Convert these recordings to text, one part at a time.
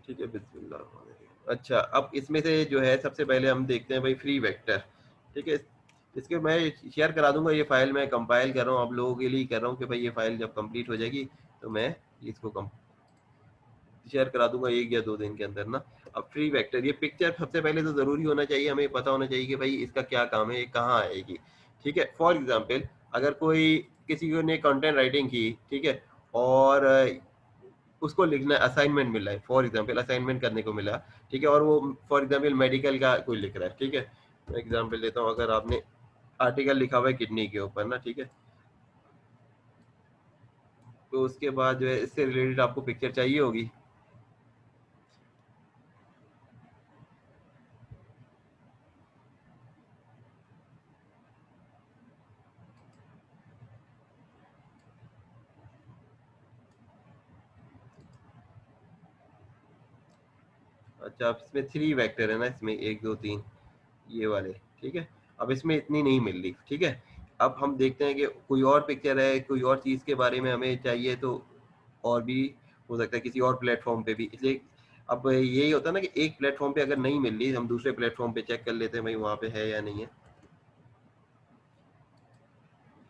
ठीक है, बिस्मिल्लाह। अच्छा, अब इसमें से जो है सबसे पहले हम देखते हैं भाई फ्री वेक्टर। ठीक है, इसके मैं शेयर करा दूंगा, ये फाइल मैं कंपाइल कर रहा हूँ आप लोगों के लिए कर रहा हूँ कि भाई ये फाइल जब कंप्लीट हो जाएगी तो मैं इसको शेयर करा दूंगा 1 या 2 दिन के अंदर ना। अब फ्री वेक्टर ये पिक्चर सबसे पहले तो जरूरी होना चाहिए, हमें पता होना चाहिए कि भाई इसका क्या काम है, ये कहाँ आएगी। ठीक है, फॉर एग्जाम्पल अगर कोई किसी को ने कंटेंट राइटिंग की, ठीक है, और उसको लिखना असाइनमेंट मिला है, फॉर एग्जाम्पल असाइनमेंट करने को मिला, ठीक है, और वो फॉर एग्जाम्पल मेडिकल का कोई लिख रहा है, ठीक है, मैं एग्जाम्पल देता हूँ, अगर आपने आर्टिकल लिखा हुआ है किडनी के ऊपर ना, ठीक है, तो उसके बाद जो है इससे रिलेटेड आपको पिक्चर चाहिए होगी। अच्छा, अब इसमें 3 वेक्टर है ना, इसमें 1 2 3 ये वाले, ठीक है, अब इसमें इतनी नहीं मिल रही, ठीक है। अब हम देखते हैं कि कोई और पिक्चर है, कोई और चीज़ के बारे में हमें चाहिए, तो और भी हो सकता है किसी और प्लेटफॉर्म पे भी, इसलिए अब यही होता है ना कि एक प्लेटफॉर्म पे अगर नहीं मिल रही, हम दूसरे प्लेटफॉर्म पे चेक कर लेते हैं भाई वहाँ पे है या नहीं है।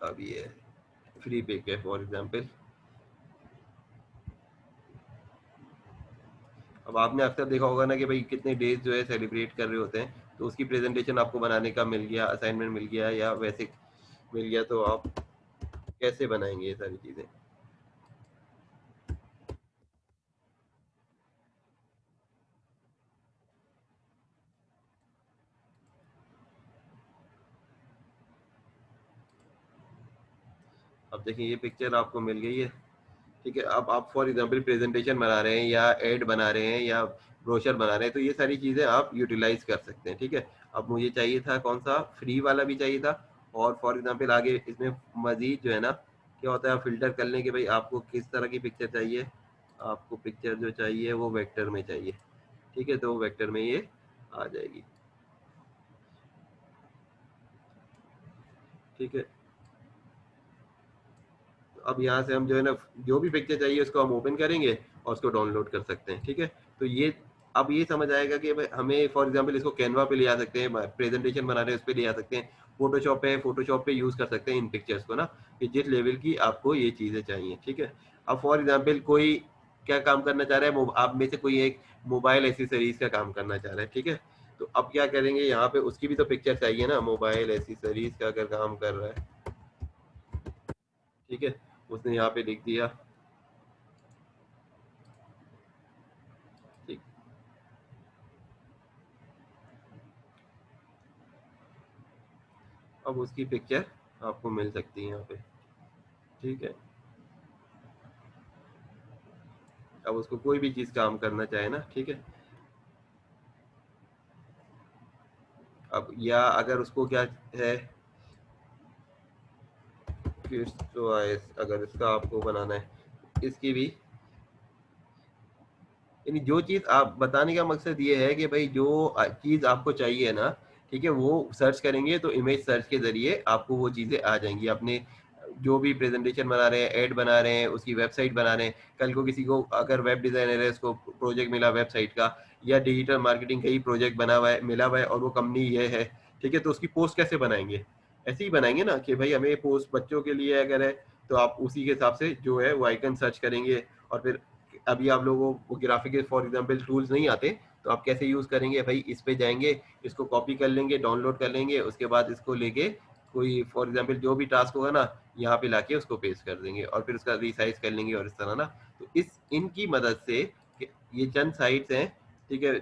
अब ये फ्री पिक है फॉर एग्जाम्पल। अब आपने अक्सर देखा होगा ना कि भाई कितने डेज जो है सेलिब्रेट कर रहे होते हैं, तो उसकी प्रेजेंटेशन आपको बनाने का मिल गया, असाइनमेंट मिल गया या वैसे मिल गया, तो आप कैसे बनाएंगे ये सारी चीज़ें। अब देखिए ये पिक्चर आपको मिल गई है, ठीक है, अब आप फॉर एग्जांपल प्रेजेंटेशन बना रहे हैं या एड बना रहे हैं या ब्रोशर बना रहे हैं, तो ये सारी चीज़ें आप यूटिलाइज कर सकते हैं, ठीक है। अब मुझे चाहिए था कौन सा, फ्री वाला भी चाहिए था, और फॉर एग्जांपल आगे इसमें मजीद जो है ना क्या होता है, फिल्टर कर लें कि भाई आपको किस तरह की पिक्चर चाहिए, आपको पिक्चर जो चाहिए वो वेक्टर में चाहिए, ठीक है, तो वेक्टर में ये आ जाएगी, ठीक है। अब यहाँ से हम जो है ना जो भी पिक्चर चाहिए उसको हम ओपन करेंगे और उसको डाउनलोड कर सकते हैं, ठीक है। तो ये अब ये समझ आएगा कि हमें फॉर एग्जांपल इसको कैनवा पे ले आ सकते हैं, प्रेजेंटेशन बना रहे हैं उस पर ले आ सकते हैं, फोटोशॉप पे यूज कर सकते हैं इन पिक्चर्स को ना, कि जिस लेवल की आपको ये चीजें चाहिए, ठीक है। अब फॉर एग्जाम्पल कोई क्या काम करना चाह रहा है, आप में से कोई एक मोबाइल एसेसरीज का काम करना चाह रहा है, ठीक है, तो अब क्या करेंगे, यहाँ पे उसकी भी तो पिक्चर चाहिए ना, मोबाइल एसेसरीज का अगर काम कर रहा है, ठीक है, उसने यहाँ पे लिख दिया, ठीक, अब उसकी पिक्चर आपको मिल सकती है यहाँ पे, ठीक है। अब उसको कोई भी चीज़ काम करना चाहे ना, ठीक है, अब या अगर उसको क्या है कि तो अगर इसका आपको बनाना है, इसकी भी, यानी जो चीज़ आप बताने का मकसद ये है कि भाई जो चीज़ आपको चाहिए ना, ठीक है, वो सर्च करेंगे तो इमेज सर्च के जरिए आपको वो चीज़ें आ जाएंगी, अपने जो भी प्रेजेंटेशन बना रहे हैं, ऐड बना रहे हैं, उसकी वेबसाइट बना रहे हैं, कल को किसी को अगर वेब डिजाइनर है, उसको प्रोजेक्ट मिला वेबसाइट का या डिजिटल मार्केटिंग का ही प्रोजेक्ट बना हुआ है, मिला हुआ है, और वो कंपनी ये है, ठीक है, तो उसकी पोस्ट कैसे बनाएंगे, ऐसे ही बनाएंगे ना कि भाई हमें पोस्ट बच्चों के लिए अगर है, तो आप उसी के हिसाब से जो है वो आइकन सर्च करेंगे, और फिर अभी आप लोगों को ग्राफिक फॉर एग्जांपल टूल्स नहीं आते, तो आप कैसे यूज करेंगे भाई, इस पे जाएंगे, इसको कॉपी कर लेंगे, डाउनलोड कर लेंगे, उसके बाद इसको लेके कोई फॉर एग्जांपल जो भी टास्क होगा ना, यहाँ पे लाके उसको पेस्ट कर देंगे और फिर उसका रिसाइज कर लेंगे, और इस तरह ना, तो इस इनकी मदद से ये चंद साइट्स हैं, ठीक है,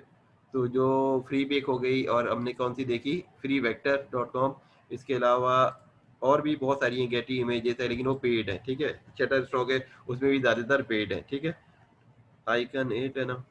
तो जो फ्री बेक हो गई, और हमने कौन सी देखी, फ्री वेक्टर डॉट कॉम, इसके अलावा और भी बहुत सारी हैं, गेटी इमेजेस है लेकिन वो पेड है, ठीक है, शटर स्टॉक है उसमें भी ज्यादातर पेड है, ठीक है, आइकन 8 है ना।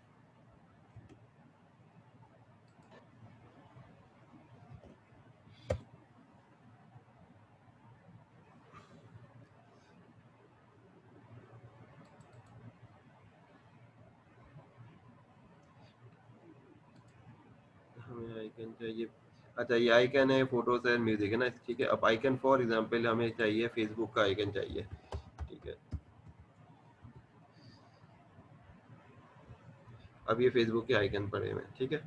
हमें आइकन चाहिए, अच्छा ये आइकन है फोटोज एंड म्यूजिक है ना, ठीक है, अब आइकन फॉर एग्जांपल हमें चाहिए फेसबुक का आइकन चाहिए, ठीक है, अब ये फेसबुक के आइकन पड़े हुए हैं, ठीक है।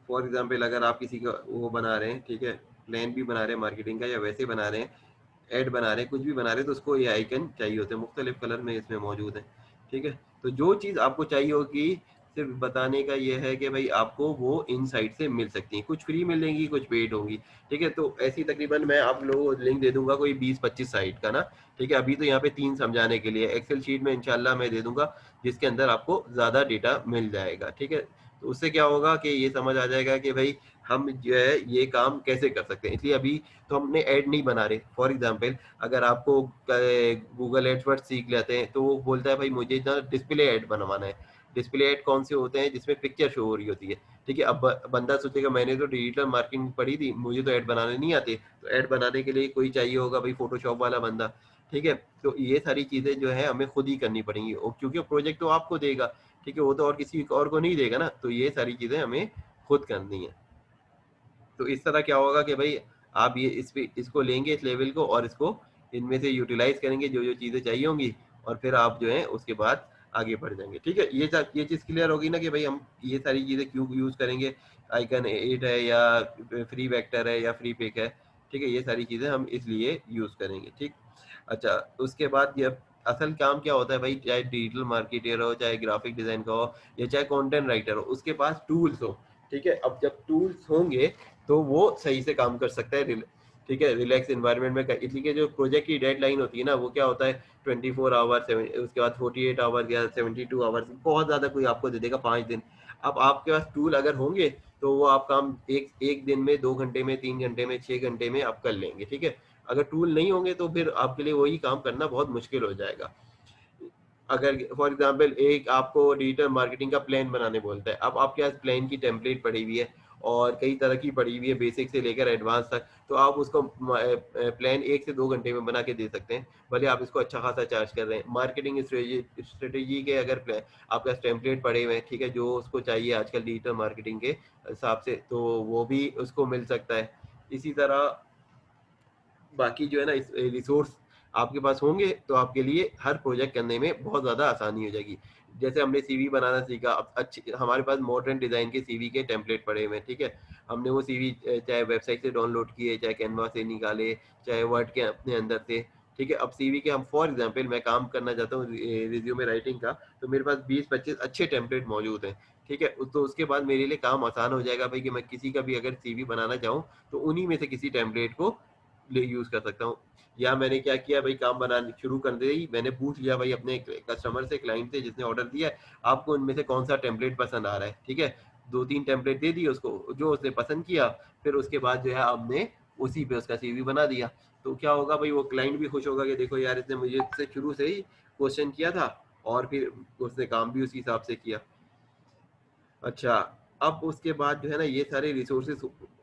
फॉर एग्जाम्पल अगर आप किसी का वो बना रहे हैं, ठीक है, प्लान भी बना रहे हैं मार्केटिंग का, या वैसे बना रहे हैं, ऐड बना रहे हैं, कुछ भी बना रहे हैं, तो उसको ये आइकन चाहिए होते हैं, मुख्तलिफ कलर में इसमें मौजूद है, ठीक है। तो जो चीज़ आपको चाहिए होगी, सिर्फ बताने का ये है कि भाई आपको वो इन साइट से मिल सकती है, कुछ फ्री मिलेंगी, कुछ पेड होंगी, ठीक है। तो ऐसी तकरीबन मैं आप लोगों को लिंक दे दूंगा कोई 20-25 साइट का ना, ठीक है। अभी तो यहाँ पे 3 समझाने के लिए, एक्सेल शीट में इंशाल्लाह मैं दे दूंगा, जिसके अंदर आपको ज़्यादा डेटा मिल जाएगा, ठीक है। तो उससे क्या होगा कि ये समझ आ जाएगा कि भाई हम जो है ये काम कैसे कर सकते हैं। इसलिए अभी तो हमने ऐड नहीं बना रहे। फॉर एग्जांपल अगर आपको गूगल एडवर्ड्स सीख लेते हैं, तो वो बोलता है भाई मुझे ना डिस्प्ले ऐड बनवाना है। डिस्प्ले ऐड कौन से होते हैं? जिसमें पिक्चर शो हो रही होती है, ठीक है। अब बंदा सोचेगा मैंने तो डिजिटल मार्केटिंग पढ़ी थी, मुझे तो ऐड बनाने नहीं आते। तो ऐड बनाने के लिए कोई चाहिए होगा भाई, फोटोशॉप वाला बंदा, ठीक है। तो ये सारी चीजें जो है हमें खुद ही करनी पड़ेंगी, और क्योंकि प्रोजेक्ट तो आपको देगा, ठीक है, वो तो और किसी और को नहीं देगा ना। तो ये सारी चीजें हमें खुद करनी है। तो इस तरह क्या होगा कि भाई आप ये इसको लेंगे इस लेवल को, और इसको इनमें से यूटिलाइज करेंगे जो जो चीज़ें चाहिए होंगी, और फिर आप जो है उसके बाद आगे बढ़ जाएंगे, ठीक है। ये चीज़ क्लियर होगी ना कि भाई हम ये सारी चीज़ें क्यों यूज़ करेंगे, आइकन एड है या फ्री वेक्टर है या फ्री पिक है, ठीक है। ये सारी चीज़ें हम इसलिए यूज़ करेंगे, ठीक। अच्छा, उसके बाद ये असल काम क्या होता है भाई, चाहे डिजिटल मार्केटर हो, चाहे ग्राफिक डिजाइन का हो, या चाहे कंटेंट राइटर हो, उसके पास टूल्स हो, ठीक है। अब जब टूल्स होंगे तो वो सही से काम कर सकता है, ठीक है, रिलैक्स एनवायरनमेंट में। इसलिए कि जो प्रोजेक्ट की डेडलाइन होती है ना, वो क्या होता है 24 आवर, उसके बाद 48 आवर या 72 आवर्स, बहुत ज़्यादा कोई आपको दे देगा 5 दिन। अब आपके पास टूल अगर होंगे तो वो आप काम एक एक दिन में, 2 घंटे में, 3 घंटे में, 6 घंटे में आप कर लेंगे, ठीक है। अगर टूल नहीं होंगे तो फिर आपके लिए वही काम करना बहुत मुश्किल हो जाएगा। अगर फॉर एग्जांपल एक आपको डिजिटल मार्केटिंग का प्लान बनाने बोलता है, अब आपके पास प्लान की टेम्पलेट पड़ी हुई है और कई तरह की पड़ी हुई है, बेसिक से लेकर एडवांस तक, तो आप उसको प्लान 1 से 2 घंटे में बना के दे सकते हैं, भले आप इसको अच्छा खासा चार्ज कर रहे हैं। मार्केटिंग स्ट्रेटेजी के अगर आपके पास टेम्पलेट पड़े हुए हैं, ठीक है, जो उसको चाहिए आजकल डिजिटल मार्केटिंग के हिसाब से, तो वो भी उसको मिल सकता है। इसी तरह बाकी जो है ना, इस रिसोर्स आपके पास होंगे तो आपके लिए हर प्रोजेक्ट करने में बहुत ज़्यादा आसानी हो जाएगी। जैसे हमने सीवी बनाना सीखा, अब अच्छी हमारे पास मॉडर्न डिज़ाइन के सीवी के टेम्पलेट पड़े हुए हैं, ठीक है। हमने वो सीवी चाहे वेबसाइट से डाउनलोड किए, चाहे कैनवा से निकाले, चाहे वर्ड के अपने अंदर से, ठीक है। अब सीवी के हम फॉर एग्जांपल मैं काम करना चाहता हूँ रिज्यूमे राइटिंग का, तो मेरे पास 20-25 अच्छे टेम्पलेट मौजूद हैं, ठीक है। तो उसके बाद मेरे लिए काम आसान हो जाएगा भाई कि मैं किसी का भी अगर सीवी बनाना चाहूँ तो उन्हीं में से किसी टेम्पलेट को यूज कर सकता हूँ। या मैंने क्या किया भाई, काम बनाने शुरू कर दे ही मैंने पूछ लिया भाई अपने कस्टमर से, क्लाइंट से जिसने ऑर्डर दिया है, आपको इनमें से कौन सा टेम्पलेट पसंद आ रहा है, ठीक है। 2-3 टेम्पलेट दे दिए उसको, जो उसने पसंद किया, फिर उसके बाद जो है हमने उसी पे उसका सीवी बना दिया। तो क्या होगा भाई, वो क्लाइंट भी खुश होगा कि देखो यार इसने मुझे से शुरू से ही क्वेश्चन किया था, और फिर उसने काम भी उसी हिसाब से किया। अच्छा, अब उसके बाद जो है ना ये सारे रिसोर्सेज,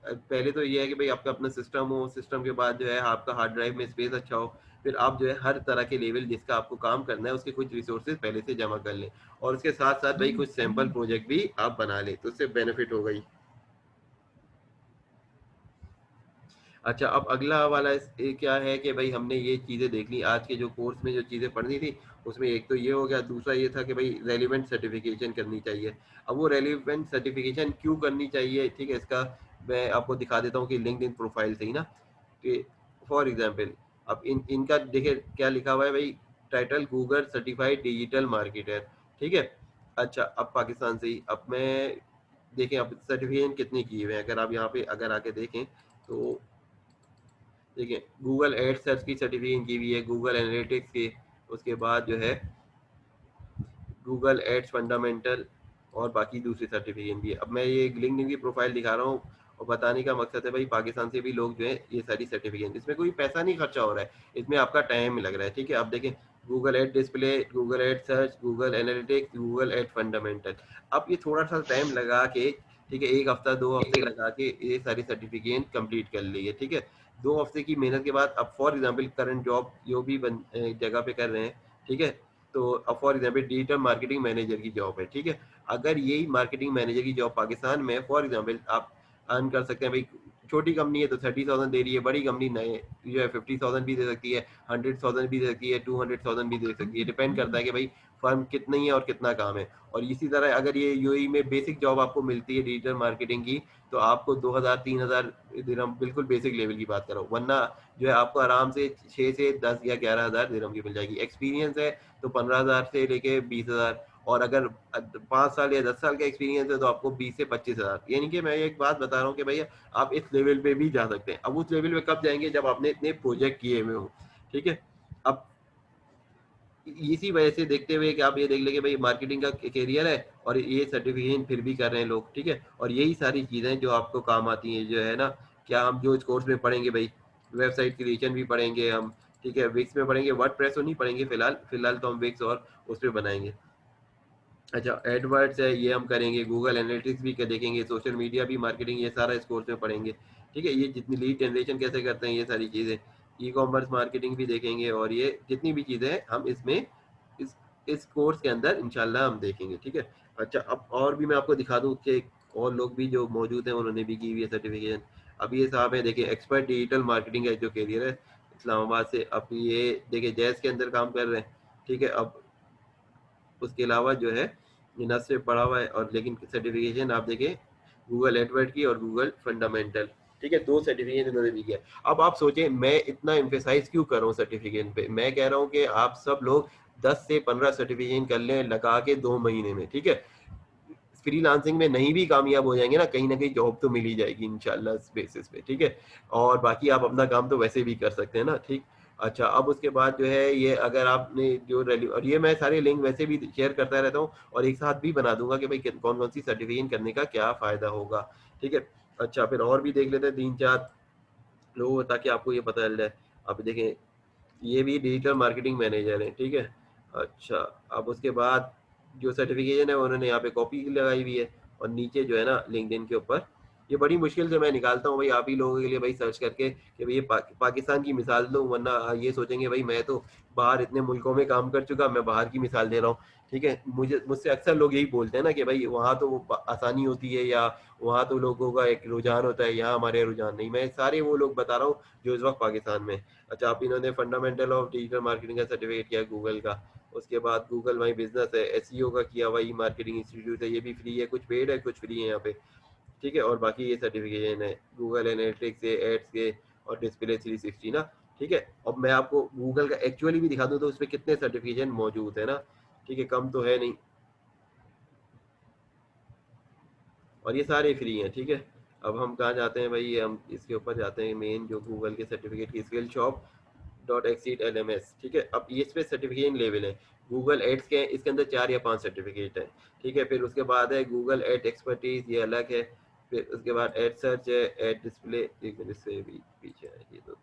पहले तो ये है कि भाई आपका अपना सिस्टम हो, सिस्टम के बाद जो है आपका हार्ड ड्राइव में स्पेस अच्छा हो, फिर आप जो है हर तरह के लेवल जिसका आपको काम करना है उसके कुछ रिसोर्सेज पहले से जमा कर लें, और उसके साथ साथ भाई कुछ सैंपल प्रोजेक्ट भी आप बना लें, तो उससे बेनिफिट होगा ही। अच्छा, अब अगला वाला ये क्या है कि भाई हमने ये चीज़ें देख ली आज के जो कोर्स में, जो चीज़ें पढ़नी थी उसमें, एक तो ये हो गया, दूसरा ये था कि भाई रेलिवेंट सर्टिफिकेशन करनी चाहिए। अब वो रेलिवेंट सर्टिफिकेशन क्यों करनी चाहिए, ठीक है, इसका मैं आपको दिखा देता हूँ कि लिंक्डइन प्रोफाइल से ही ना, कि फॉर एग्जांपल अब इनका देखिए क्या लिखा हुआ है भाई, title Google certified digital marketer, ठीक है। अच्छा, अब पाकिस्तान से ही, अब मैं देखें अब सर्टिफिकेशन कितने किए हुए हैं, अगर आप यहाँ पे अगर आके देखें तो देखिए गूगल एड सर्च की सर्टिफिकेशन की हुई है, गूगल एनालिटिक्स के, उसके बाद जो है गूगल एड्स फंडामेंटल, और बाकी दूसरी सर्टिफिकेशन भी है। अब मैं ये लिंक्डइन की प्रोफाइल दिखा रहा हूँ, और बताने का मकसद है भाई पाकिस्तान से भी लोग जो है ये सारी सर्टिफिकेशन, इसमें कोई पैसा नहीं खर्चा हो रहा है, इसमें आपका टाइम लग रहा है, ठीक है। आप देखें Google ad display, Google ad search, Google analytics, Google ad fundamental. अब ये थोड़ा सा टाइम लगा के, ठीक है, 1 हफ्ता 2 हफ्ते लगा के ये सारी सर्टिफिकेशन कंप्लीट कर ली है, ठीक है। 2 हफ्ते की मेहनत के बाद अब फॉर एग्जाम्पल करंट जॉब जो भी जगह पे कर रहे हैं, ठीक है, तो अब for example digital marketing manager की जॉब है, ठीक है। अगर यही मार्केटिंग मैनेजर की जॉब पाकिस्तान में फॉर एग्जाम्पल आप अर्न कर सकते हैं भाई, छोटी कंपनी है तो 30,000 दे रही है, बड़ी कंपनी नए जो है 50,000 भी दे सकती है, 100,000 भी दे सकती है, 200,000 भी दे सकती है, डिपेंड करता है कि भाई फर्म कितनी है और कितना काम है। और इसी तरह अगर ये यूएई में बेसिक जॉब आपको मिलती है डिजिटल मार्केटिंग की, तो आपको 2,000 3,000 दिरहम, बिल्कुल बेसिक लेवल की बात कर रहा हूँ, वरना जो है आपको आराम से 6 से 10 या 11,000 दिरहम की मिल जाएगी। एक्सपीरियंस है तो 15,000 से लेके 20,000, और अगर 5 साल या 10 साल का एक्सपीरियंस है तो आपको 20 से 25,000। यानी कि मैं एक बात बता रहा हूँ कि भैया आप इस लेवल पे भी जा सकते हैं। अब उस लेवल पे कब जाएंगे, जब आपने इतने प्रोजेक्ट किए हुए हो, ठीक है। अब इसी वजह से देखते हुए कि आप ये देख लेंगे भाई मार्केटिंग का करियर है और ये सर्टिफिकेशन फिर भी कर रहे हैं लोग, ठीक है। और यही सारी चीजें जो आपको काम आती हैं जो है ना, क्या हम जो इस कोर्स में पढ़ेंगे भाई, वेबसाइट क्रिएशन भी पढ़ेंगे हम, ठीक है, विक्स में पढ़ेंगे, वर्डप्रेस तो नहीं पढ़ेंगे फिलहाल, फिलहाल तो हम विक्स और उस पर बनाएंगे। अच्छा, एडवर्ड्स है ये हम करेंगे, गूगल एनालिटिक्स भी देखेंगे, सोशल मीडिया भी मार्केटिंग, ये सारा इस कोर्स में पढ़ेंगे, ठीक है। ये जितनी लीड जनरेशन कैसे करते हैं ये सारी चीज़ें, ई कॉमर्स मार्केटिंग भी देखेंगे, और ये जितनी भी चीज़ें हैं हम इसमें इस इस कोर्स के अंदर इंशाल्लाह हम देखेंगे, ठीक है। अच्छा, अब और भी मैं आपको दिखा दूँ कि और लोग भी जो मौजूद हैं उन्होंने भी की हुई है सर्टिफिकेशन। अब ये साहब है देखिए, एक्सपर्ट डिजिटल मार्केटिंग का जो करियर है इस्लामाबाद से, अब ये देखिए जैस के अंदर काम कर रहे हैं, ठीक है। अब उसके अलावा जो है ये न सिर्फ पढ़ा हुआ है, और लेकिन सर्टिफिकेशन आप देखें गूगल एडवर्ड की और गूगल फंडामेंटल, ठीक है, 2 सर्टिफिकेशन इन्होंने भी किया। अब आप सोचें मैं इतना एम्फेसाइज क्यों कर रहा हूँ सर्टिफिकेशन पे, मैं कह रहा हूँ कि आप सब लोग 10 से 15 सर्टिफिकेशन कर लें लगा के 2 महीने में, ठीक है। फ्रीलांसिंग में नहीं भी कामयाब हो जाएंगे ना कहीं जॉब तो मिल ही जाएगी इंशाल्लाह इस बेसिस पे, ठीक है। और बाकी आप अपना काम तो वैसे भी कर सकते हैं ना, ठीक। अच्छा, अब उसके बाद जो है ये अगर आपने जो और ये मैं सारे लिंक वैसे भी शेयर करता रहता हूँ, और एक साथ भी बना दूंगा कि भाई कौन कौन सी सर्टिफिकेशन करने का क्या फायदा होगा, ठीक है। अच्छा, फिर और भी देख लेते हैं 3 4 लोग ताकि आपको ये पता चल जाए। आप देखें ये भी डिजिटल मार्केटिंग मैनेजर है, ठीक है। अच्छा, अब उसके बाद जो सर्टिफिकेशन है उन्होंने यहाँ पे कॉपी लगाई हुई है, और नीचे जो है ना लिंक्डइन के ऊपर, ये बड़ी मुश्किल से मैं निकालता हूँ भाई आप ही लोगों के लिए भाई सर्च करके कि भाई ये पाकिस्तान की मिसाल दो, वरना ये सोचेंगे भाई मैं तो बाहर इतने मुल्कों में काम कर चुका, मैं बाहर की मिसाल दे रहा हूँ, ठीक है। मुझसे अक्सर लोग यही बोलते हैं ना कि भाई वहाँ तो आसानी होती है, या वहाँ तो लोगों का एक रुझान होता है, यहाँ हमारे रुझान नहीं। मैं सारे वो लोग बता रहा हूँ जो इस वक्त पाकिस्तान में। अच्छा, आप इन्होंने फंडामेंटल ऑफ डिजिटल मार्केटिंग का सर्टिफिकेट किया गूगल का, उसके बाद गूगल माई बिजनेस है, एसईओ का किया हुआ, ई मार्केटिंग इंस्टीट्यूट है, ये भी फ्री है, कुछ पेड है कुछ फ्री है यहाँ पे, ठीक है। और बाकी ये सर्टिफिकेशन है गूगल एनालिटिक्स के, एड्स के, और डिस्प्ले 360 ना, ठीक है। अब मैं आपको गूगल का एक्चुअली भी दिखा दूँ तो उसमें कितने सर्टिफिकेशन मौजूद है ना, ठीक है, कम तो है नहीं, और ये सारे फ्री हैं, ठीक है। अब हम कहाँ जाते हैं भाई, हम इसके ऊपर जाते हैं मेन जो गूगल के सर्टिफिकेट की skill shop dot exceed L M S, ठीक है। अब ये इस पे सर्टिफिकेशन लेवल है, गूगल एड्स के हैं, इसके अंदर 4 या 5 सर्टिफिकेट है, ठीक है। फिर उसके बाद है गूगल एड एक्सपर्टीज, ये अलग है। फिर उसके बाद एड सर्च है, एड डिस्प्ले, एक मिनट से भी पीछे है ये तो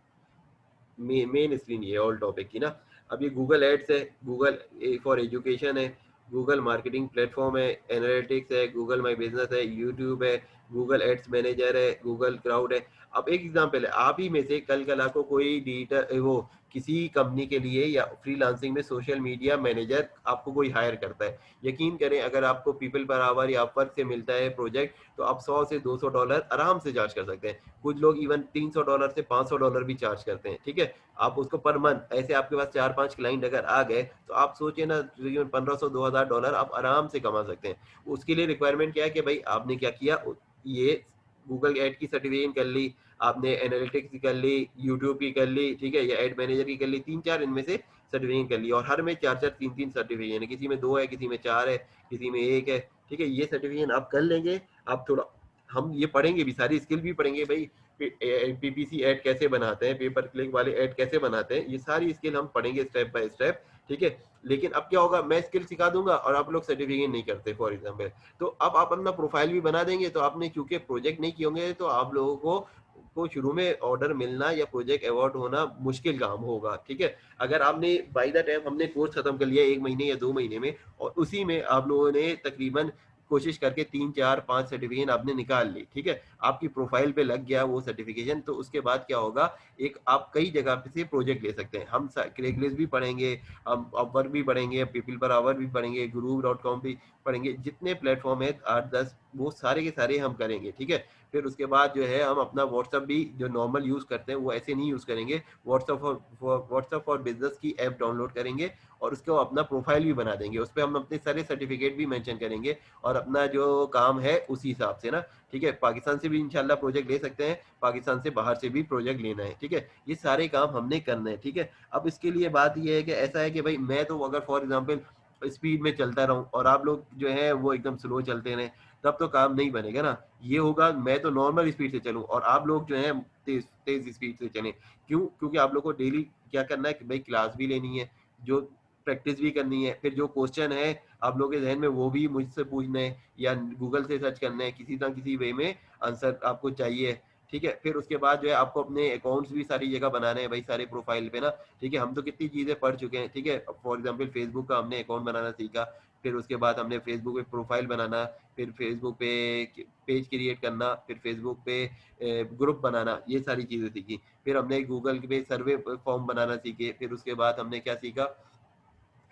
मेन स्क्रीन ये ऑल टॉपिक की ना। अब ये गूगल एड्स है, गूगल फॉर एजुकेशन है, गूगल मार्केटिंग प्लेटफॉर्म है, एनालिटिक्स है, गूगल माई बिजनेस है, यूट्यूब है, गूगल एड्स मैनेजर है, गूगल क्राउड है। अब एक एग्जांपल है, आप ही में से कल को कोई डिजिटल वो किसी कंपनी के लिए या फ्रीलांसिंग में सोशल मीडिया मैनेजर आपको कोई हायर करता है, यकीन करें अगर आपको पीपल पर आवर या अपवर्क से मिलता है प्रोजेक्ट, तो आप $100 से $200 आराम से चार्ज कर सकते हैं। कुछ लोग इवन $300 से $500 भी चार्ज करते हैं, ठीक है। आप उसको पर मंथ, ऐसे आपके पास 4 5 क्लाइंट अगर आ गए तो आप सोचिए ना, 1500 2000 डॉलर आप आराम से कमा सकते हैं। उसके लिए रिक्वायरमेंट क्या है कि भाई आपने क्या किया, ये गूगल एड की सर्टिफिकेशन कर ली, आपने एनालिटिक्स की कर ली, यूट्यूब की कर ली, ठीक है, या एड मैनेजर की कर ली, 3 4 इनमें से सर्टिफिकेशन कर ली, और हर में 4 4 3 3 सर्टिफिकेशन है, किसी में 2 है, किसी में 4 है, किसी में 1 है, ठीक है। ये सर्टिफिकेशन आप कर लेंगे। आप थोड़ा, हम ये पढ़ेंगे भी, सारी स्किल भी पढ़ेंगे भाई, पीपीसी ऐड कैसे बनाते हैं, पेपर क्लिक वाले ऐड कैसे बनाते हैं, ये सारी स्किल हम पढ़ेंगे स्टेप बाय स्टेप, ठीक है। लेकिन अब क्या होगा, मैं स्किल सिखा दूंगा और आप लोग सर्टिफिकेट नहीं करते फॉर एग्जाम्पल, तो अब आप अपना प्रोफाइल भी बना देंगे, तो आपने चूंकि प्रोजेक्ट नहीं किए होंगे तो आप लोगों को शुरू में ऑर्डर मिलना या प्रोजेक्ट अवार्ड होना मुश्किल काम होगा, ठीक है। अगर आपने बाय द टाइम हमने कोर्स खत्म कर लिया 1 महीने या 2 महीने में, और उसी में आप लोगों ने तकरीबन कोशिश करके 3 4 5 सर्टिफिकेशन आपने निकाल ली, ठीक है, आपकी प्रोफाइल पे लग गया वो सर्टिफिकेशन, तो उसके बाद क्या होगा, एक आप कई जगह पे से प्रोजेक्ट ले सकते हैं। हम क्रेगलिस्ट भी पढ़ेंगे, हम अपवर्क भी पढ़ेंगे, पीपल पर आवर भी पढ़ेंगे, गुरु.com भी पढ़ेंगे, जितने प्लेटफॉर्म है 8 10 वो सारे के सारे हम करेंगे, ठीक है। फिर उसके बाद जो है हम अपना व्हाट्सअप भी जो नॉर्मल यूज़ करते हैं वो ऐसे नहीं यूज़ करेंगे। व्हाट्सअप फॉर बिजनेस की ऐप डाउनलोड करेंगे और उसको अपना प्रोफाइल भी बना देंगे। उस पे हम अपने सारे सर्टिफिकेट भी मेंशन करेंगे और अपना जो काम है उसी हिसाब से ना, ठीक है। पाकिस्तान से भी इंशाल्लाह प्रोजेक्ट ले सकते हैं, पाकिस्तान से बाहर से भी प्रोजेक्ट लेना है, ठीक है। ये सारे काम हमने करने हैं, ठीक है। अब इसके लिए बात ये है कि ऐसा है कि भाई मैं तो अगर फॉर एग्जांपल स्पीड में चलता रहूं और आप लोग जो है वो एकदम स्लो चलते रहें, तब तो काम नहीं बनेगा ना। ये होगा मैं तो नॉर्मल स्पीड से चलूं और आप लोग जो है तेज तेज स्पीड से चलें। क्यों? क्योंकि आप लोग को डेली क्या करना है कि भाई क्लास भी लेनी है, जो प्रैक्टिस भी करनी है, फिर जो क्वेश्चन है आप लोगों के जहन में वो भी मुझसे पूछना है या गूगल से सर्च करना है, किसी ना किसी वे में आंसर आपको चाहिए, ठीक है। फिर उसके बाद जो है आपको अपने अकाउंट्स भी सारी जगह बनाने हैं भाई, सारे प्रोफाइल पे ना, ठीक है। हम तो कितनी चीजें पढ़ चुके हैं, ठीक है। फॉर एग्जांपल फेसबुक का हमने अकाउंट बनाना सीखा, फिर उसके बाद हमने फेसबुक पे प्रोफाइल बनाना, फिर फेसबुक पे पेज क्रिएट करना, फिर फेसबुक पे ग्रुप बनाना, ये सारी चीजें सीखी। फिर हमने गूगल पे सर्वे फॉर्म बनाना सीखे, फिर उसके बाद हमने क्या सीखा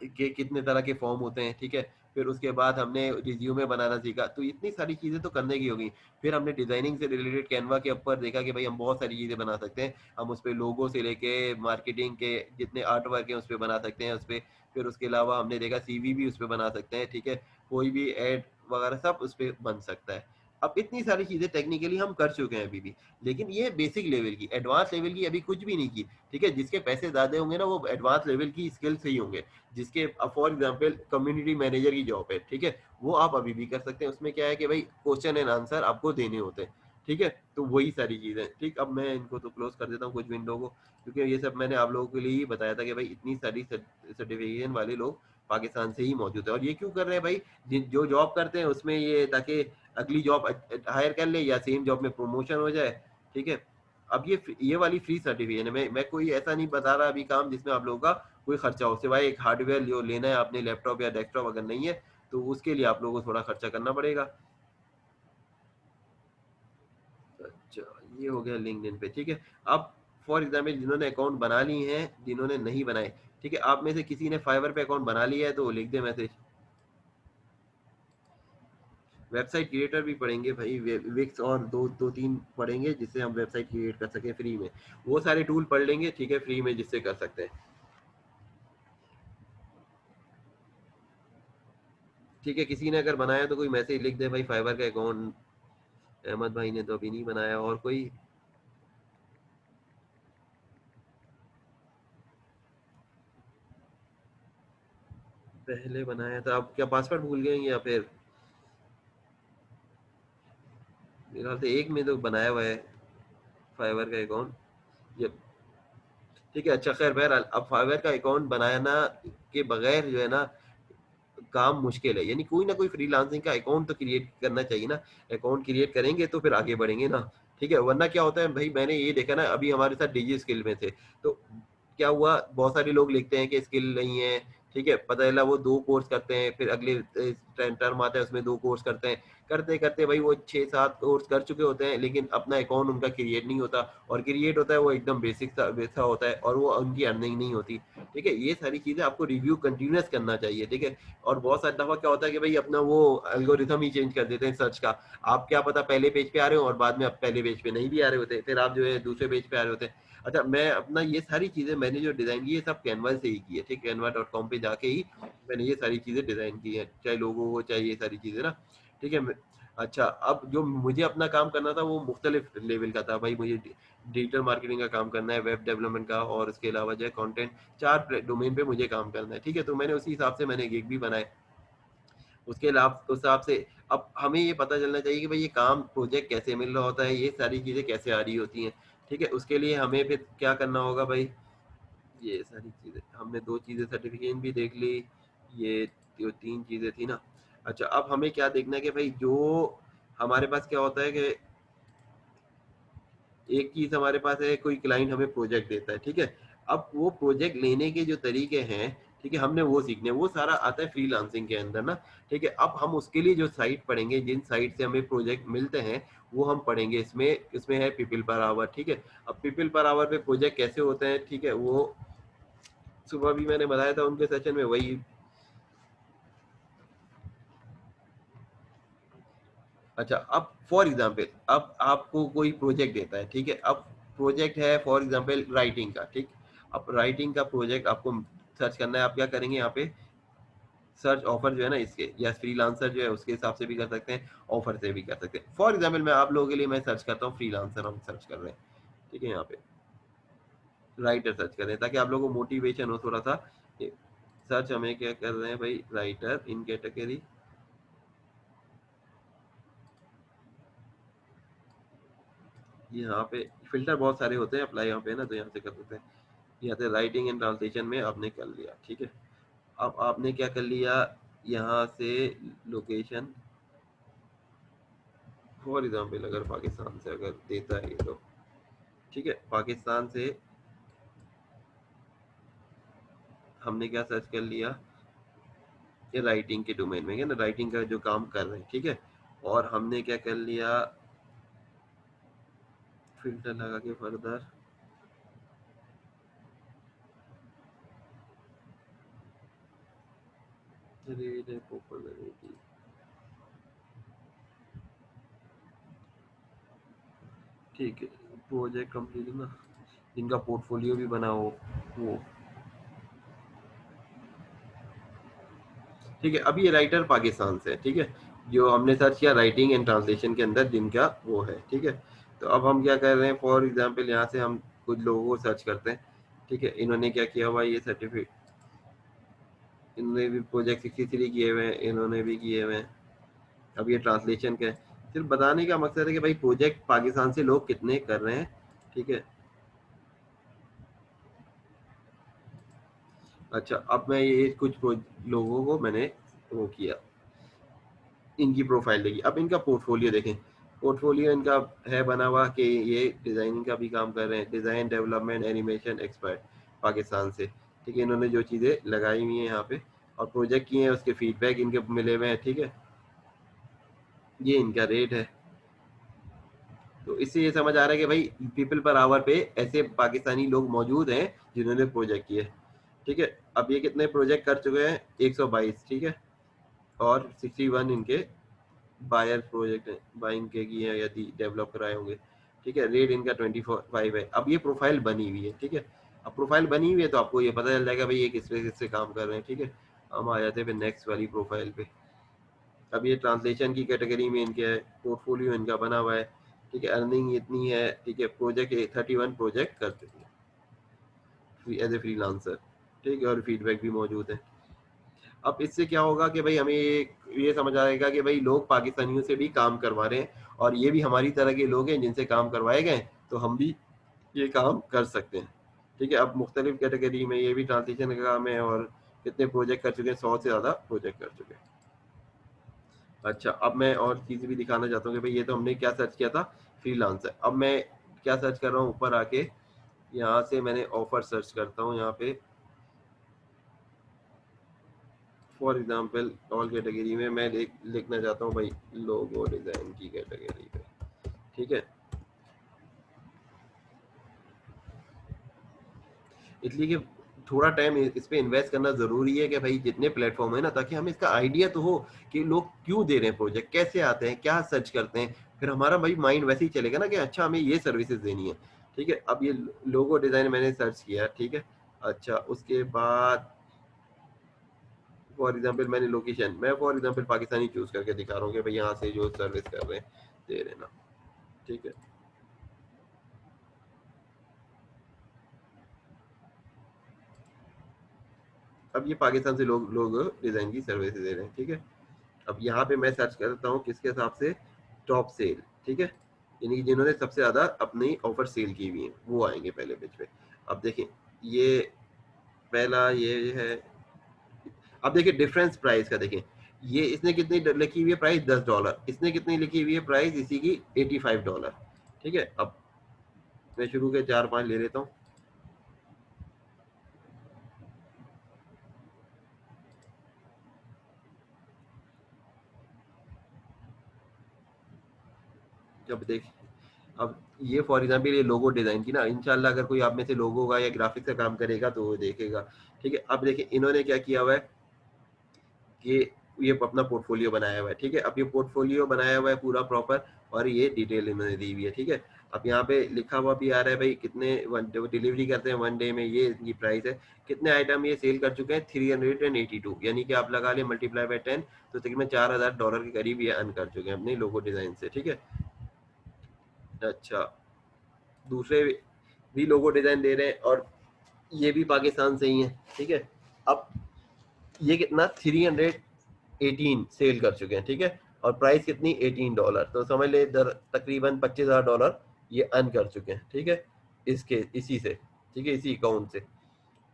कि कितने तरह के फॉर्म होते हैं, ठीक है। फिर उसके बाद हमने रिज्यूमे बनाना सीखा, तो इतनी सारी चीज़ें तो करने की होगी। फिर हमने डिज़ाइनिंग से रिलेटेड कैनवा के ऊपर देखा कि भाई हम बहुत सारी चीज़ें बना सकते हैं। हम उस पे लोगो से लेके मार्केटिंग के जितने आर्ट वर्क हैं उस पे बना सकते हैं उस पे। फिर उसके अलावा हमने देखा सीवी भी उस पे बना सकते हैं, ठीक है। कोई भी ऐड वगैरह सब उस पे बन सकता है। अब इतनी सारी चीज़ें टेक्निकली हम कर चुके हैं अभी भी, लेकिन ये बेसिक लेवल की, एडवांस लेवल की अभी कुछ भी नहीं की, ठीक है। जिसके पैसे ज़्यादा होंगे ना वो एडवांस लेवल की स्किल से ही होंगे। जिसके फॉर एग्जांपल कम्युनिटी मैनेजर की जॉब है, ठीक है, वो आप अभी भी कर सकते हैं। उसमें क्या है कि भाई क्वेश्चन एंड आंसर आपको देने होते हैं, ठीक है। तो वही सारी चीज़ें, ठीक। अब मैं इनको तो क्लोज कर देता हूँ कुछ विंडो को, क्योंकि ये सब मैंने आप लोगों के लिए ही बताया था कि भाई इतनी सारी सर्टिफिकेशन वाले लोग पाकिस्तान से ही मौजूद है। और ये क्यों कर रहे हैं भाई, जो जॉब करते हैं उसमें ये ताकि अगली जॉब हायर कर ले या सेम जॉब में प्रमोशन हो जाए, ठीक है। अब ये वाली फ्री सर्टिफिकेशन है, मैं कोई ऐसा नहीं बता रहा अभी काम जिसमें आप लोगों का कोई खर्चा हो, सिवाय एक हार्डवेयर जो लेना है आपने, लैपटॉप या डेस्कटॉप अगर नहीं है तो उसके लिए आप लोगों को थोड़ा खर्चा करना पड़ेगा। अच्छा, ये हो गया लिंक्डइन पे, ठीक है। अब फॉर एग्जाम्पल जिन्होंने अकाउंट बना लिए हैं, जिन्होंने नहीं बनाए, ठीक है, आप में से किसी ने फाइवर पे अकाउंट बना लिया है तो लिख दे मैसेज। वेबसाइट क्रिएटर भी पढ़ेंगे भाई, विक्स और दो तीन पढ़ेंगे जिससे हम वेबसाइट क्रिएट कर सकें फ्री में। वो सारे टूल पढ़ लेंगे, ठीक है, फ्री में जिससे कर सकते हैं, ठीक है। किसी ने अगर बनाया तो कोई मैसेज लिख दे भाई, फाइवर का अकाउंट। अहमद भाई ने तो अभी नहीं बनाया, और कोई? पहले बनाया था, अब क्या पासवर्ड भूल गए हैं या फिर? मेरे ख्याल से एक में तो बनाया हुआ है फाइवर का अकाउंट। ये ठीक है, अच्छा खैर बहरहाल, अब फाइवर का अकाउंट बनाना के बगैर जो है ना काम मुश्किल है, यानी कोई ना कोई फ्रीलांसिंग का अकाउंट तो क्रिएट करना चाहिए ना। अकाउंट क्रिएट करेंगे तो फिर आगे बढ़ेंगे ना, ठीक है। वरना क्या होता है भाई, मैंने ये देखा ना, अभी हमारे साथ डीजी स्किल में थे, तो क्या हुआ, बहुत सारे लोग लिखते हैं कि स्किल नहीं है, ठीक है। पता चला वो 2 कोर्स करते हैं, फिर अगले टर्म आता है उसमें 2 कोर्स करते हैं, करते करते भाई वो 6-7 कोर्स कर चुके होते हैं, लेकिन अपना अकाउंट उनका क्रिएट नहीं होता, और क्रिएट होता है वो एकदम बेसिक सा वैसा होता है और वो उनकी अर्निंग नहीं होती, ठीक है। ये सारी चीज़ें आपको रिव्यू कंटिन्यूअस करना चाहिए, ठीक है। और बहुत सारी दफ़ा क्या होता है कि भाई अपना वो एल्गोरिथम ही चेंज कर देते हैं सर्च का। आप क्या पता पहले पेज पे आ रहे हो और बाद में आप पहले पेज पे नहीं भी आ रहे होते, फिर आप जो है दूसरे पेज पे आ रहे होते हैं। अच्छा, मैं अपना ये सारी चीज़ें मैंने जो डिज़ाइन की है सब कैनवा से ही की है, ठीक। canva.com पे जाके ही मैंने ये सारी चीज़ें डिज़ाइन की हैं, चाहे लोगो हो चाहे ये सारी चीज़ें ना, ठीक है। अच्छा, अब जो मुझे अपना काम करना था वो मुख्तलिफ लेवल का था भाई। मुझे डिजिटल मार्केटिंग का काम करना है, वेब डेवलपमेंट का, और उसके अलावा जो है कंटेंट, 4 डोमेन पे मुझे काम करना है, ठीक है। तो मैंने उसी हिसाब से मैंने गिग भी बनाए उसके लाभ उस हिसाब से। अब हमें ये पता चलना चाहिए कि भाई ये काम प्रोजेक्ट कैसे मिल रहा होता है, ये सारी चीज़ें कैसे आ रही होती हैं, ठीक है। उसके लिए हमें फिर क्या करना होगा भाई, ये सारी चीज़ें हमने 2 चीज़ें सर्टिफिकेशन भी देख ली, ये जो 3 चीज़ें थी ना। अच्छा, अब हमें क्या देखना है कि भाई जो हमारे पास क्या होता है कि एक चीज़ हमारे पास है, कोई क्लाइंट हमें प्रोजेक्ट देता है, ठीक है। अब वो प्रोजेक्ट लेने के जो तरीके हैं, ठीक है, हमने वो सीखने हैं, वो सारा आता है फ्रीलांसिंग के अंदर ना, ठीक है। अब हम उसके लिए जो साइट पढ़ेंगे, जिन साइट से हमें प्रोजेक्ट मिलते हैं वो हम पढ़ेंगे। इसमें इसमें है पीपल पर आवर, ठीक है। अब पीपल पर आवर पे प्रोजेक्ट कैसे होते हैं, ठीक है, वो सुबह भी मैंने बताया था उनके सेशन में, वही अच्छा, अब फॉर एग्जांपल अब आपको कोई प्रोजेक्ट देता है, ठीक है? अब प्रोजेक्ट है फॉर एग्जांपल राइटिंग का, ठीक? अब राइटिंग का प्रोजेक्ट आपको सर्च करना है, आप क्या करेंगे यहाँ पे सर्च ऑफर जो है ना इसके, या फ्रीलांसर जो है उसके हिसाब से भी कर सकते हैं, ऑफर से भी कर सकते हैं। फॉर एग्जांपल मैं आप लोगों के लिए मैं सर्च करता हूँ फ्रीलांसर, हम सर्च कर रहे हैं, ठीक है? यहाँ पे राइटर सर्च कर रहे हैं ताकि आप लोगों को मोटिवेशन हो थोड़ा सा। सर्च हमें क्या कर रहे हैं भाई, राइटर इन कैटेगरी, यहाँ पे फिल्टर बहुत सारे होते हैं अप्लाई यहाँ पे ना, तो यहाँ से कर देते हैं। यहाँ से राइटिंग एंड ट्रांसलेशन में आपने कर लिया, ठीक है? अब आपने क्या कर लिया, यहाँ से लोकेशन फॉर एग्जाम्पल अगर पाकिस्तान से अगर देता है ये तो, ठीक है? पाकिस्तान से हमने क्या सर्च कर लिया, ये राइटिंग के डोमेन में है ना, राइटिंग का जो काम कर रहे हैं, ठीक है? और हमने क्या कर लिया, फिल्टर लगा के फर्दर, पॉपुलरिटी, ठीक है? प्रोजेक्ट कंप्लीट ना, जिनका पोर्टफोलियो भी बना हो वो, ठीक है? अब ये राइटर पाकिस्तान से है, ठीक है? जो हमने सर्च किया राइटिंग एंड ट्रांसलेशन के अंदर जिनका वो है, ठीक है? तो अब हम क्या कर रहे हैं, फॉर एग्जांपल यहाँ से हम कुछ लोगों को सर्च करते हैं, ठीक है? इन्होंने क्या किया हुआ, ये सर्टिफिकेट, इन्होंने भी प्रोजेक्ट 63 किए हुए हैं, इन्होंने भी किए हुए हैं। अब ये ट्रांसलेशन का है, सिर्फ बताने का मकसद है कि भाई प्रोजेक्ट पाकिस्तान से लोग कितने कर रहे हैं, ठीक है? अच्छा, अब मैं ये कुछ लोगों को मैंने वो किया, इनकी प्रोफाइल देखिए, अब इनका पोर्टफोलियो देखें। पोर्टफोलियो इनका है बना हुआ कि ये डिज़ाइनिंग का भी काम कर रहे हैं, design development animation expert Pakistan से, ठीक है? इन्होंने जो चीज़ें लगाई हुई हैं यहाँ पे और प्रोजेक्ट किए हैं उसके फीडबैक इनके मिले हुए हैं, ठीक है? ये इनका रेट है। तो इससे ये समझ आ रहा है कि भाई पीपल पर आवर पे ऐसे पाकिस्तानी लोग मौजूद हैं जिन्होंने प्रोजेक्ट किए, ठीक है? अब ये कितने प्रोजेक्ट कर चुके हैं, 122, ठीक है? और 61 इनके बायर प्रोजेक्ट है, बाइंग के किए हैं या डेवलप कराए होंगे, ठीक है? रेट इनका 25 है। अब ये प्रोफाइल बनी हुई है, ठीक है? अब प्रोफाइल बनी हुई है तो आपको ये पता चल जाएगा भाई ये किस पे काम कर रहे हैं, ठीक है? हम आ जाते हैं फिर नेक्स्ट वाली प्रोफाइल पे। अब ये ट्रांसलेशन की कैटेगरी में इनके है, पोर्टफोलियो इनका बना हुआ है, ठीक है? अर्निंग इतनी है, ठीक है? प्रोजेक्ट 31 प्रोजेक्ट करते हैं एज ए फ्रीलांसर, ठीक है? और फीडबैक भी मौजूद है। अब इससे क्या होगा कि भाई हमें ये समझ आएगा कि भाई लोग पाकिस्तानियों से भी काम करवा रहे हैं और ये भी हमारी तरह के लोग हैं जिनसे काम करवाए गए, तो हम भी ये काम कर सकते हैं, ठीक है? अब मुख्तलिफ कैटेगरी में ये भी ट्रांसलेशन का काम है और कितने प्रोजेक्ट कर चुके हैं, 100 से ज़्यादा प्रोजेक्ट कर चुके हैं। अच्छा, अब मैं और चीज़ भी दिखाना चाहता हूँ कि भाई ये तो हमने क्या सर्च किया था, फ्रीलांसर। अब मैं क्या सर्च कर रहा हूँ, ऊपर आके यहाँ से मैंने ऑफर सर्च करता हूँ, यहाँ पे फॉर एग्जांपल ऑल कैटेगरी में मैं लिखना चाहता हूँ भाई लोगो डिज़ाइन की कैटेगरी पे, ठीक है? इसलिए कि थोड़ा टाइम इस पे इन्वेस्ट करना ज़रूरी है कि भाई जितने प्लेटफॉर्म है ना, ताकि हमें इसका आइडिया तो हो कि लोग क्यों दे रहे हैं प्रोजेक्ट, कैसे आते हैं, क्या सर्च करते हैं, फिर हमारा भाई माइंड वैसे ही चलेगा ना कि अच्छा हमें ये सर्विसेज देनी है, ठीक है? अब ये लोगो डिज़ाइन मैंने सर्च किया, ठीक है? अच्छा, उसके बाद फॉर एग्जांपल मैंने लोकेशन, मैं फॉर एग्जांपल पाकिस्तानी चूज करके दिखा रहा हूँ कि भाई यहाँ से जो सर्विस कर रहे हैं दे रहे हैं ना, ठीक है? अब ये पाकिस्तान से लोग लोग डिज़ाइन की सर्विस दे रहे हैं, ठीक है? अब यहाँ पे मैं सर्च करता हूँ किसके हिसाब से, टॉप सेल, ठीक है? यानी कि जिन्होंने सबसे ज़्यादा अपनी ऑफर सेल की हुई है वो आएंगे पहले पेज पे। अब देखें ये पहला ये है, अब देखिए डिफरेंस प्राइस का देखें, ये इसने कितनी लिखी हुई है प्राइस, $10, इसने कितनी लिखी हुई है प्राइस इसी की, $85, ठीक है? अब मैं शुरू के 4-5 ले लेता हूँ। जब देख, अब ये फॉर एग्जांपल ये लोगो डिजाइन की ना, इंशाल्लाह अगर कोई आप में से लोगो का या ग्राफिक्स का काम करेगा तो वो देखेगा, ठीक है? अब देखिए इन्होंने क्या किया हुआ है कि ये अपना पोर्टफोलियो बनाया हुआ है, ठीक है। अब ये पोर्टफोलियो बनाया हुआ है पूरा प्रॉपर, और ये डिटेल इन्होंने दी हुई है, ठीक है। अब यहाँ पे लिखा हुआ भी आ रहा है भाई कितने डिलीवरी करते हैं 1 डे में, ये प्राइस है। कितने आइटम ये सेल कर चुके हैं, 382, यानी कि आप लगा लिए मल्टीप्लाई बाय 10, तो तकरीबन $4000 के करीब ये अर्न कर चुके हैं अपने लोगो डिजाइन से, ठीक है। अच्छा, दूसरे भी लोगो डिजाइन दे रहे हैं और ये भी पाकिस्तान से ही है, ठीक है। अब ये कितना 318 सेल कर चुके हैं, ठीक है, और प्राइस कितनी $18, तो समझ ले तकरीबन $25,000 ये अर्न कर चुके हैं, ठीक है, इसके इसी से, ठीक है, इसी अकाउंट से,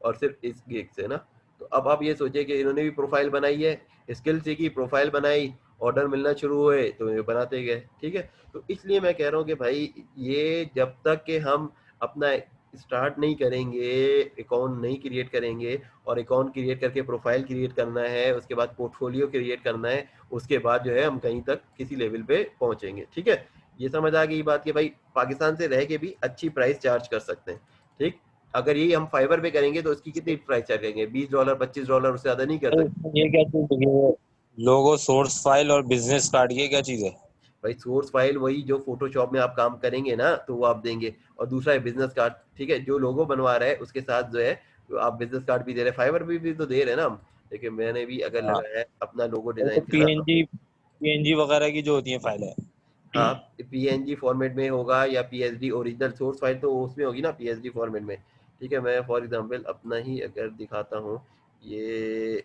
और सिर्फ इस गिग से ना। तो अब आप ये सोचिए कि इन्होंने भी प्रोफाइल बनाई है, स्किल सीखी, प्रोफाइल बनाई, ऑर्डर मिलना शुरू हुए तो ये बनाते गए, ठीक है। तो इसलिए मैं कह रहा हूँ कि भाई ये जब तक कि हम अपना स्टार्ट नहीं करेंगे, अकाउंट नहीं क्रिएट करेंगे, और अकाउंट क्रिएट करके प्रोफाइल क्रिएट करना है, उसके बाद पोर्टफोलियो क्रिएट करना है, उसके बाद जो है हम कहीं तक किसी लेवल पे पहुंचेंगे, ठीक है। ये समझ आ गई बात कि भाई पाकिस्तान से रह के भी अच्छी प्राइस चार्ज कर सकते हैं, ठीक। अगर यही हम फाइबर पे करेंगे तो उसकी कितनी प्राइस चार्ज करेंगे, $20 $25, उससे ज्यादा नहीं कर सकते। ये क्या चीज है? लोगो, सोर्स फाइल और बिजनेस कार्ड, ये क्या चीज है? भाई सोर्स फाइल वही जो फोटोशॉप में आप काम करेंगे ना, तो वो आप देंगे, और दूसरा है बिजनेस कार्ड, ठीक है, जो लोगो बनवा रहा है उसके साथ जो है तो आप बिजनेस कार्ड भी दे रहे हैं, फाइबर भी तो दे रहे हैं ना हम। देखिए मैंने भी अगर हाँ, लगा है अपना लोगो तो डिजाइन का ना, पीएनजी वगैरह की जो होती है फाइल है। हाँ पीएनजी फॉर्मेट में होगा या पीएचडी ओरिजिनल सोर्स फाइल तो उसमें होगी ना पीएचडी फॉर्मेट में, ठीक है। मैं फॉर एग्जांपल अपना ही अगर दिखाता हूँ, ये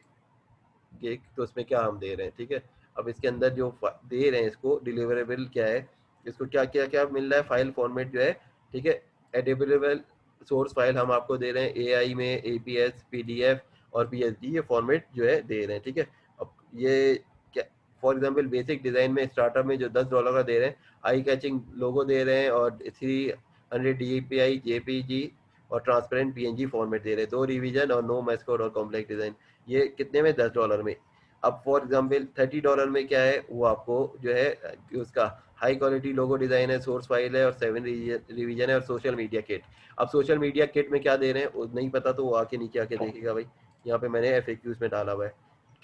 गिग, तो उसमें क्या हम दे रहे हैं, ठीक है। अब इसके अंदर जो दे रहे हैं इसको डिलीवरेबल क्या है, इसको क्या क्या क्या मिल रहा है, फाइल फॉर्मेट जो है, ठीक है, एडिबलेबल सोर्स फाइल हम आपको दे रहे हैं एआई में, एपीएस, पीडीएफ और पीएचडी, ये फॉर्मेट जो है दे रहे हैं, ठीक है। अब ये क्या, फॉर एग्जांपल बेसिक डिजाइन में स्टार्टअप में जो $10 का दे रहे हैं, आई कैचिंग लोगो दे रहे हैं, और 300 डीपीआई जेपीजी और ट्रांसपेरेंट पीएनजी फॉर्मेट दे रहे हैं, 2 रिवीजन और नो मैस्कोट और कॉम्प्लेक्स डिजाइन, ये कितने में, $10 में। अब फॉर एग्जाम्पल $30 में क्या है, वो आपको जो है उसका हाई क्वालिटी लोगो डिजाइन है, सोर्स फाइल है, और 7 रिवीजन है, और सोशल मीडिया किट। अब सोशल मीडिया किट में क्या दे रहे हैं वो नहीं पता, तो वो आके नीचे आके देखेगा भाई, यहाँ पे मैंने FAQs में डाला हुआ है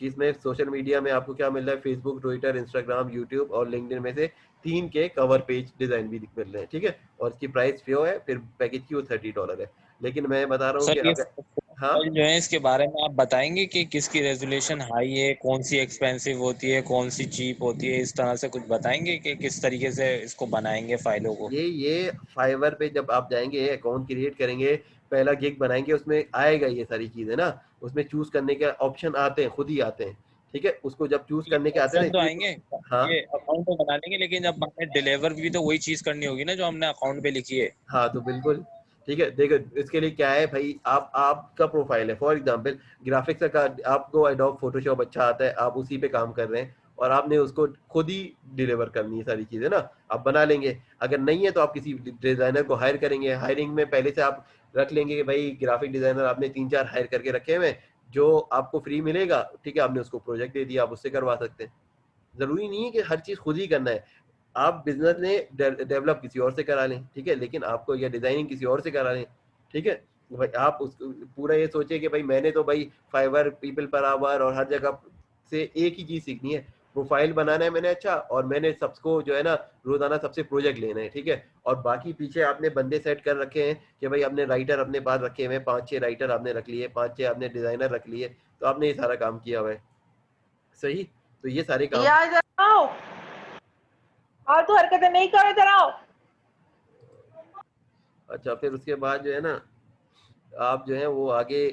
कि इसमें सोशल मीडिया में आपको क्या मिल रहा है, फेसबुक, ट्विटर, इंस्टाग्राम, यूट्यूब और लिंक्डइन में से 3 के कवर पेज डिजाइन भी मिल रहे हैं, ठीक है, और इसकी प्राइस फ्यो है, फिर पैकेज की वो $30 है। लेकिन मैं बता रहा हूँ कि सर, ये अगर, हाँ फाइल जो है इसके बारे में आप बताएंगे कि किसकी रेजोल्यूशन हाई है, कौन सी एक्सपेंसिव होती है, कौन सी चीप होती है, इस तरह से कुछ बताएंगे कि किस तरीके से इसको बनाएंगे फाइलों को? ये फाइवर पे जब आप जाएंगे अकाउंट क्रिएट करेंगे, पहला गिग बनाएंगे, उसमें आएगा ये सारी चीजें ना, उसमें चूज करने के ऑप्शन आते हैं, खुद ही आते हैं, ठीक है। उसको जब चूज ये करने के आते हैं ऑप्शन ना तो इसमें, आएंगे, हाँ ये अकाउंट तो बना लेंगे, लेकिन जब हमें डिलीवर भी तो वही चीज करनी होगी ना जो हमने अकाउंट पे लिखी है। हाँ तो बिल्कुल, ठीक है। देखो इसके लिए क्या है भाई, आप आपका प्रोफाइल है, फॉर एग्जांपल ग्राफिक्स का, आपको एडोब फोटोशॉप अच्छा आता है, आप उसी पे काम कर रहे हैं, और आपने उसको खुद ही डिलीवर करनी है सारी चीजें ना, आप बना लेंगे। अगर नहीं है तो आप किसी डिजाइनर को हायर करेंगे, हायरिंग में पहले से आप रख लेंगे कि भाई ग्राफिक डिजाइनर आपने 3-4 हायर करके रखे हुए हैं, जो आपको फ्री मिलेगा, ठीक है, आपने उसको प्रोजेक्ट दे दिया, आप उससे करवा सकते हैं। जरूरी नहीं है कि हर चीज खुद ही करना है, आप बिजनेस ने डेवलप किसी और से करा लें, ठीक है, लेकिन आपको या डिजाइनिंग किसी और से करा लें, ठीक है। भाई आप उस पूरा ये सोचिए कि भाई मैंने तो भाई फाइवर, पीपल पर आवर और हर जगह से एक ही चीज सीखनी है, प्रोफाइल बनाना है मैंने, अच्छा, और मैंने सबको जो है ना रोजाना सबसे प्रोजेक्ट लेना है, ठीक है। और बाकी पीछे आपने बंदे सेट कर रखे हैं कि भाई आपने राइटर अपने पास रखे हुए, 5-6 राइटर आपने रख लिए, 5-6 आपने डिजाइनर रख लिए, तो आपने ये सारा काम किया हुआ है, सही। तो ये सारे काम, यार इधर आओ, फालतू हरकतें नहीं करो, इधर आओ। अच्छा, फिर उसके बाद जो है ना आप जो है वो आगे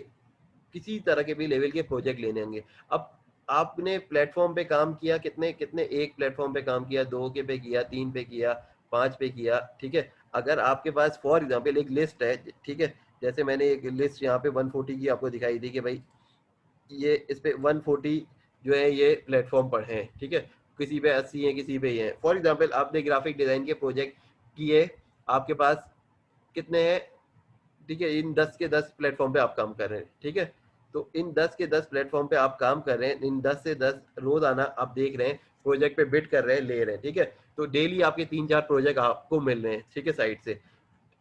किसी तरह के भी लेवल के प्रोजेक्ट लेने होंगे। अब आपने प्लेटफॉर्म पे काम किया, कितने कितने, एक प्लेटफॉर्म पे काम किया, 2 के पे किया, 3 पे किया, 5 पे किया, ठीक है। अगर आपके पास फॉर एग्जांपल एक लिस्ट है, ठीक है, जैसे मैंने एक लिस्ट यहाँ पे 140 की आपको दिखाई दी कि भाई ये इस पे 140 जो है ये प्लेटफॉर्म पर हैं, ठीक है, किसी पे 80 है, किसी पे ये है। फॉर एग्जांपल आपने ग्राफिक डिजाइन के प्रोजेक्ट किए, आपके पास कितने हैं, ठीक है, इन 10 के 10 प्लेटफॉर्म पे आप काम कर रहे हैं, ठीक है। तो इन 10 के 10 प्लेटफॉर्म पे आप काम कर रहे हैं, इन 10 से 10 रोजाना आप देख रहे हैं, प्रोजेक्ट पे बिड कर रहे हैं, ले रहे हैं, ठीक है। तो डेली आपके 3-4 प्रोजेक्ट आपको मिल रहे हैं, ठीक है, साइट से,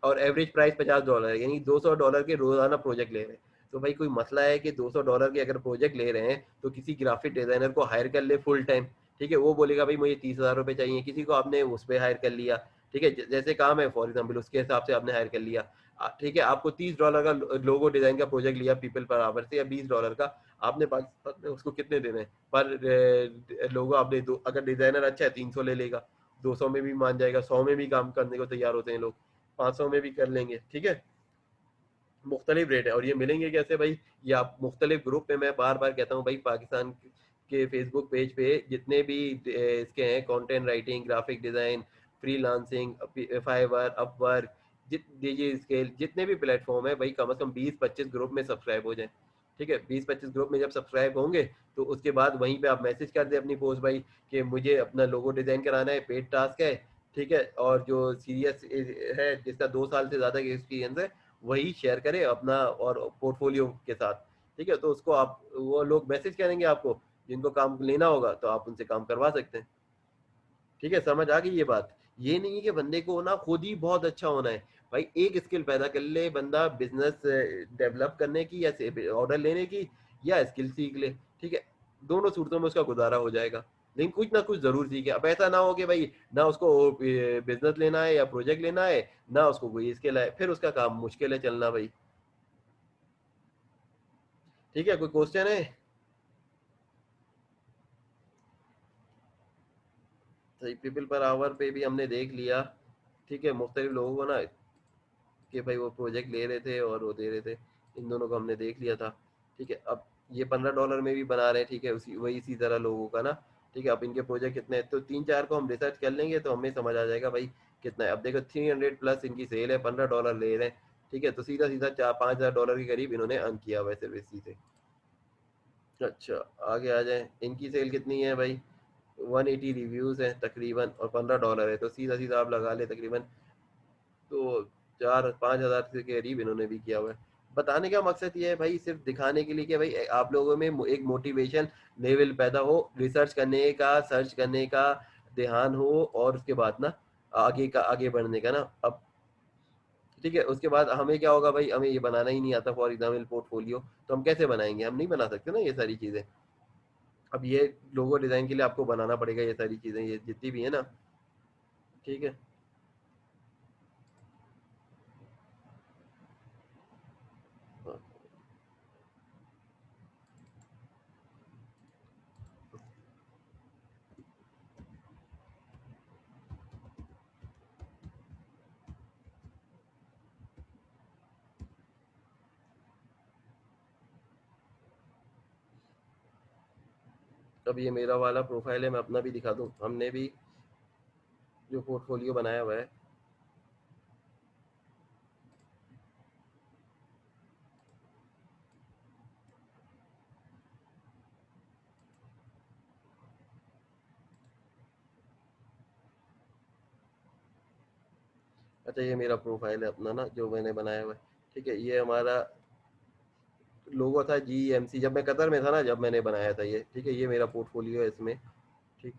और एवरेज प्राइस $50 है, यानी $200 के रोजाना प्रोजेक्ट ले रहे हैं। तो भाई कोई मसला है कि $200 के अगर प्रोजेक्ट ले रहे हैं तो किसी ग्राफिक डिजाइनर को हायर कर ले फुल टाइम, ठीक है, वो बोलेगा भाई मुझे 30,000 रुपये चाहिए, किसी को आपने उस पर हायर कर लिया, ठीक है, जैसे काम है फॉर एग्जाम्पल उसके हिसाब से आपने हायर कर लिया, ठीक है, आपको $30 का लोगो डिजाइन का प्रोजेक्ट लिया पीपल पर आवर से, या $20 का, आपने पाकिस्तान में उसको कितने देने हैं पर लोगो, आपने अगर डिजाइनर अच्छा है 300 ले लेगा, 200 में भी मान जाएगा, 100 में भी काम करने को तैयार होते हैं लोग, 500 में भी कर लेंगे, ठीक है, मुख्तलिफ रेट है। और ये मिलेंगे कैसे भाई, ये आप मुख्तलिफ ग्रुप में, मैं बार बार कहता हूँ भाई, पाकिस्तान के फेसबुक पेज पे जितने भी इसके हैं, content writing, graphic design, freelancing, Fiverr, Upwork, DigiSkills, जितने भी प्लेटफॉर्म है भाई, कम से कम 20-25 ग्रुप में सब्सक्राइब हो जाए, ठीक है, 20-25 ग्रुप में जब सब्सक्राइब होंगे तो उसके बाद वहीं पे आप मैसेज कर दे अपनी पोस्ट भाई कि मुझे अपना लोगो डिज़ाइन कराना है, पेड टास्क है, ठीक है, और जो सीरियस है जिसका 2 साल से ज़्यादा एक्सपीरियंस है वही शेयर करे अपना और पोर्टफोलियो के साथ, ठीक है, तो उसको आप, वो लोग मैसेज करेंगे आपको, जिनको काम लेना होगा तो आप उनसे काम करवा सकते हैं, ठीक है, समझ आ गई ये बात। ये नहीं है कि बंदे को ना खुद ही बहुत अच्छा होना है, भाई एक स्किल पैदा कर ले बंदा, बिजनेस डेवलप करने की या ऑर्डर लेने की, या स्किल सीख ले, ठीक है, दोनों सूरतों में उसका गुजारा हो जाएगा, लेकिन कुछ ना कुछ जरूर सीखे। अब ऐसा ना हो कि भाई ना उसको बिजनेस लेना है या प्रोजेक्ट लेना है, ना उसको कोई स्किल है, फिर उसका काम मुश्किल है चलना भाई, ठीक है, कोई क्वेश्चन है? सही, पीपल पर आवर पे भी हमने देख लिया, ठीक है, मुख्तलिफ लोगों को ना कि भाई वो प्रोजेक्ट ले रहे थे और वो दे रहे थे, इन दोनों को हमने देख लिया था, ठीक है, अब ये $15 में भी बना रहे हैं, ठीक है, उसी वही इसी तरह लोगों का ना, ठीक है, अब इनके प्रोजेक्ट कितने हैं तो 3-4 को हम रिसर्च कर लेंगे तो हमें समझ आ जाएगा भाई कितना है। अब देखो 300 प्लस इनकी सेल है, $15 ले रहे हैं, ठीक है, तो सीधा सीधा 4-5 हज़ार के करीब इन्होंने अर्न किया हुआ है सिर्फ इसी से। अच्छा, आगे आ जाए, इनकी सेल कितनी है भाई, 180 रिव्यूज हैं तकरीबन और $15 है, तो सीधा सीधा आप लगा ले तकरीबन, तो 4-5 हज़ार के करीब इन्होंने भी किया हुआ है। बताने का मकसद ये है भाई, सिर्फ दिखाने के लिए कि भाई आप लोगों में एक मोटिवेशन लेवल पैदा हो, रिसर्च करने का, सर्च करने का ध्यान हो, और उसके बाद ना आगे बढ़ने का ना। अब ठीक है, उसके बाद हमें क्या होगा भाई, हमें ये बनाना ही नहीं आता फॉर एग्जाम्पल पोर्टफोलियो, तो हम कैसे बनाएंगे, हम नहीं बना सकते ना ये सारी चीज़ें। अब ये लोगो डिज़ाइन के लिए आपको बनाना पड़ेगा ये सारी चीज़ें, ये जितनी भी है ना, ठीक है। हाँ, अब ये मेरा वाला प्रोफाइल है, मैं अपना भी दिखा दूँ, हमने भी जो पोर्टफोलियो बनाया हुआ है। अच्छा, ये मेरा प्रोफाइल है अपना ना जो मैंने बनाया हुआ है, ठीक है, ये हमारा लोगो था GMC, जब मैं कतर में था ना जब मैंने बनाया था ये, ठीक है, ये मेरा पोर्टफोलियो है इसमें, ठीक।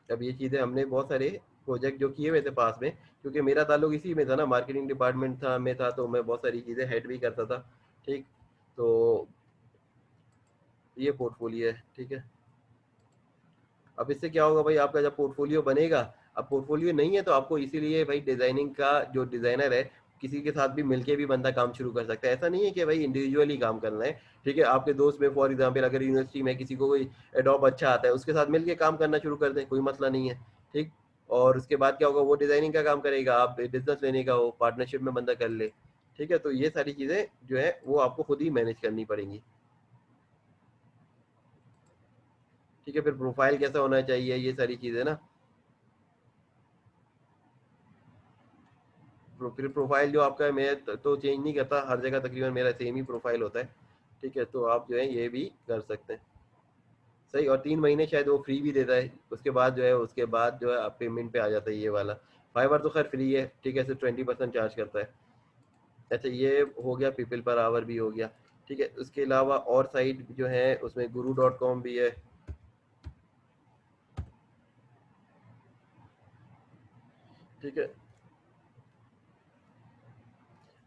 अब ये चीज़ें हमने बहुत सारे प्रोजेक्ट जो किए हुए थे पास में, क्योंकि मेरा ताल्लुक इसी में था ना, मार्केटिंग डिपार्टमेंट था में था, तो मैं बहुत सारी चीज़ें हेड भी करता था, ठीक। तो ये पोर्टफोलियो है, ठीक है। अब इससे क्या होगा भाई, आपका जब पोर्टफोलियो बनेगा, अब पोर्टफोलियो नहीं है तो आपको इसीलिए भाई डिजाइनिंग का जो डिजाइनर है, किसी के साथ भी मिलके भी बंदा काम शुरू कर सकता है, ऐसा नहीं है कि भाई इंडिविजुअली काम करना है, ठीक है, आपके दोस्त में फॉर एग्जाम्पल अगर यूनिवर्सिटी में किसी को कोई एडोब अच्छा आता है, उसके साथ मिलके काम करना शुरू कर दें, कोई मसला नहीं है, ठीक। और उसके बाद क्या होगा, वो डिजाइनिंग का काम करेगा, आप बिजनेस लेने का हो, पार्टनरशिप में बंदा कर ले, ठीक है, तो ये सारी चीजें जो है वो आपको खुद ही मैनेज करनी पड़ेंगी, ठीक है। फिर प्रोफाइल कैसा होना चाहिए, ये सारी चीजें ना, फिर प्रोफाइल जो आपका है, मैं तो चेंज नहीं करता हर जगह, तकरीबन मेरा सेम ही प्रोफाइल होता है, ठीक है, तो आप जो है ये भी कर सकते हैं, सही। और 3 महीने शायद वो फ्री भी देता है, उसके बाद जो है, उसके बाद जो है आप पेमेंट पे आ जाता है ये वाला। फाइवर तो खैर फ्री है, ठीक है, सिर्फ 20% चार्ज करता है। अच्छा, ये हो गया, पीपल पर आवर भी हो गया, ठीक है, उसके अलावा और साइट जो है उसमें guru.com भी है, ठीक है।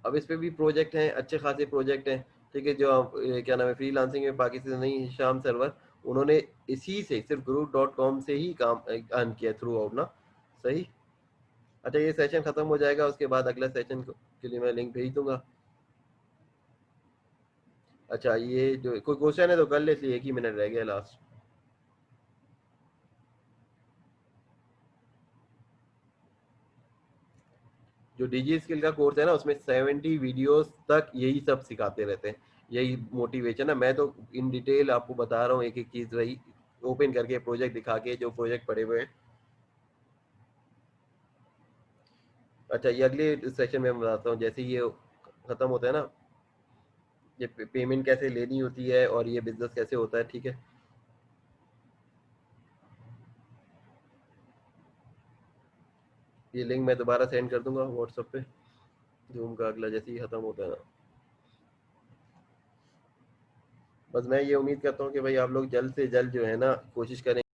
अब इस पे भी प्रोजेक्ट हैं, अच्छे खासे प्रोजेक्ट हैं, ठीक है, जो क्या नाम है फ्रीलांसिंग में पाकिस्तानी हिशाम सरवर, उन्होंने इसी से सिर्फ group.com से ही काम अर्न किया थ्रू आउट ना। सही। अच्छा ये सेशन खत्म हो जाएगा, उसके बाद अगला सेशन के लिए मैं लिंक भेज दूंगा। अच्छा ये जो कोई क्वेश्चन है तो कर लेते, एक ही मिनट रह गया लास्ट। जो डीजी स्किल का कोर्स है ना, उसमें 70 वीडियोस तक यही सब सिखाते रहते हैं, यही मोटिवेशन है। मैं तो इन डिटेल आपको बता रहा हूँ, एक एक चीज वही ओपन करके प्रोजेक्ट दिखा के, जो प्रोजेक्ट पड़े हुए हैं। अच्छा ये अगले सेशन में मैं बताता हूँ, जैसे ये खत्म होता है ना, ये पेमेंट कैसे लेनी होती है और ये बिजनेस कैसे होता है। ठीक है, ये लिंक मैं दोबारा सेंड कर दूंगा व्हाट्सएप पे, जूम का अगला जैसे ही खत्म होता है ना। बस मैं ये उम्मीद करता हूँ कि भाई आप लोग जल्द से जल्द जो है ना कोशिश करें